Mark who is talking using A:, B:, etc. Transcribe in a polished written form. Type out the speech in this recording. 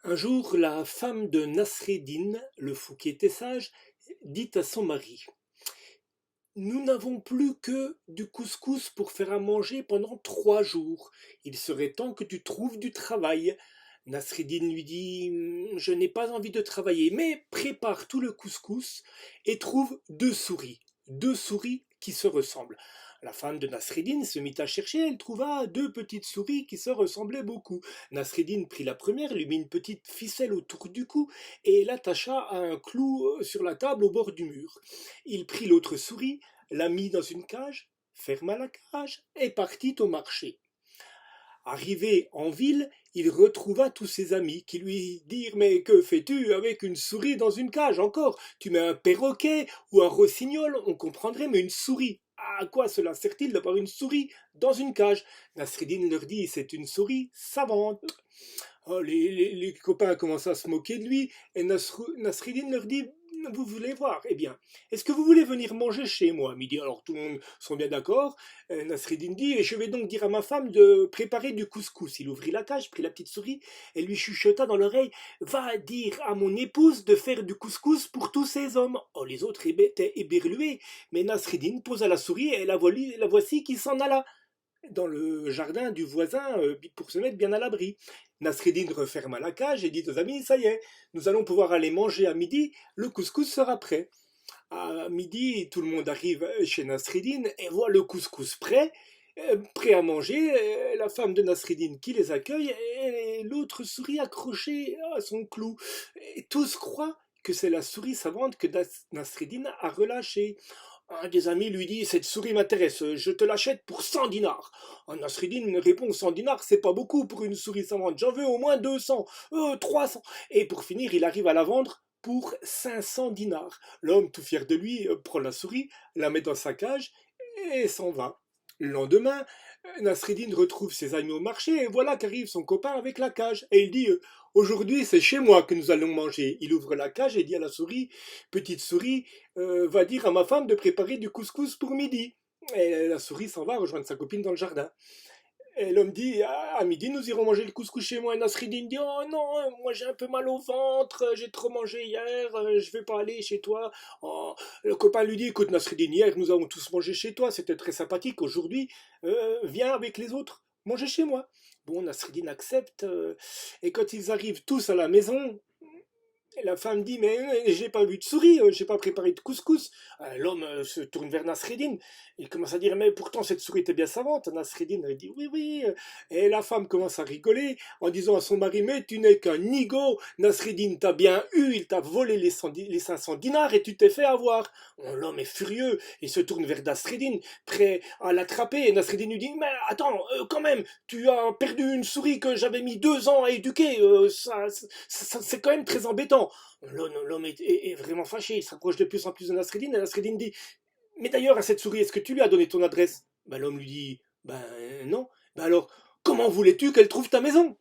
A: Un jour, la femme de Nasreddin, le fou qui était sage, dit à son mari: Nous n'avons plus que du couscous pour faire à manger pendant 3 jours. Il serait temps que tu trouves du travail. Nasreddin lui dit: Je n'ai pas envie de travailler, mais prépare tout le couscous et trouve 2 souris. 2 souris qui se ressemblent. La femme de Nasreddin se mit à chercher, elle trouva 2 petites souris qui se ressemblaient beaucoup. Nasreddin prit la première, lui mit une petite ficelle autour du cou et l'attacha à un clou sur la table au bord du mur. Il prit l'autre souris, la mit dans une cage, ferma la cage et partit au marché. Arrivé en ville, il retrouva tous ses amis qui lui dirent: Mais que fais-tu avec une souris dans une cage encore? Tu mets un perroquet ou un rossignol, on comprendrait, mais une souris. À quoi cela sert-il d'avoir une souris dans une cage? Nasreddin leur dit: C'est une souris savante. Oh, les copains commencent à se moquer de lui et Nasreddin leur dit: Vous voulez voir? Eh bien, est-ce que vous voulez venir manger chez moi à midi? Alors tout le monde sont bien d'accord. Nasreddin dit: Et je vais donc dire à ma femme de préparer du couscous. Il ouvrit la cage, prit la petite souris et lui chuchota dans l'oreille: Va dire à mon épouse de faire du couscous pour tous ces hommes. Oh, les autres étaient éberlués, mais Nasreddin posa la souris et la voici qui s'en alla dans le jardin du voisin pour se mettre bien à l'abri. Nasreddin referma la cage et dit aux amis: Ça y est, nous allons pouvoir aller manger à midi, le couscous sera prêt. À midi, tout le monde arrive chez Nasreddin et voit le couscous prêt, prêt à manger, la femme de Nasreddin qui les accueille et l'autre souris accrochée à son clou. Et tous croient que c'est la souris savante que Nasreddin a relâchée. Un des amis lui dit: Cette souris m'intéresse, je te l'achète pour 100 dinars. Nasreddin répond: 100 dinars, c'est pas beaucoup pour une souris savante, j'en veux au moins 200, 300. Et pour finir, il arrive à la vendre pour 500 dinars. L'homme, tout fier de lui, prend la souris, la met dans sa cage et s'en va. Le lendemain, Nasreddin retrouve ses amis au marché et voilà qu'arrive son copain avec la cage. Et il dit: Aujourd'hui, c'est chez moi que nous allons manger. Il ouvre la cage et dit à la souris: Petite souris, va dire à ma femme de préparer du couscous pour midi. Et la souris s'en va rejoindre sa copine dans le jardin. Et l'homme dit: À midi, nous irons manger le couscous chez moi. Et Nasreddin dit: Oh non, moi j'ai un peu mal au ventre, j'ai trop mangé hier, je vais pas aller chez toi. Oh. Le copain lui dit: Écoute, Nasreddin, hier nous avons tous mangé chez toi, c'était très sympathique. Aujourd'hui, viens avec les autres manger chez moi. Bon, Nasreddin accepte. Et quand ils arrivent tous à la maison, et la femme dit: Mais j'ai pas vu de souris, j'ai pas préparé de couscous. L'homme se tourne vers Nasreddin. Il commence à dire: Mais pourtant cette souris était bien savante. Nasreddin dit: Oui, oui. Et la femme commence à rigoler en disant à son mari: Mais tu n'es qu'un nigo. Nasreddin t'a bien eu, il t'a volé les 500 dinars et tu t'es fait avoir. L'homme est furieux, il se tourne vers Nasreddin, prêt à l'attraper. Et Nasreddin lui dit: Mais attends, quand même, tu as perdu une souris que j'avais mis 2 ans à éduquer. C'est quand même très embêtant. L'homme est vraiment fâché, il s'approche de plus en plus de Nasreddin, et Nasreddin dit: Mais d'ailleurs, à cette souris, est-ce que tu lui as donné ton adresse? L'homme lui dit: Ben non. Alors, comment voulais-tu qu'elle trouve ta maison?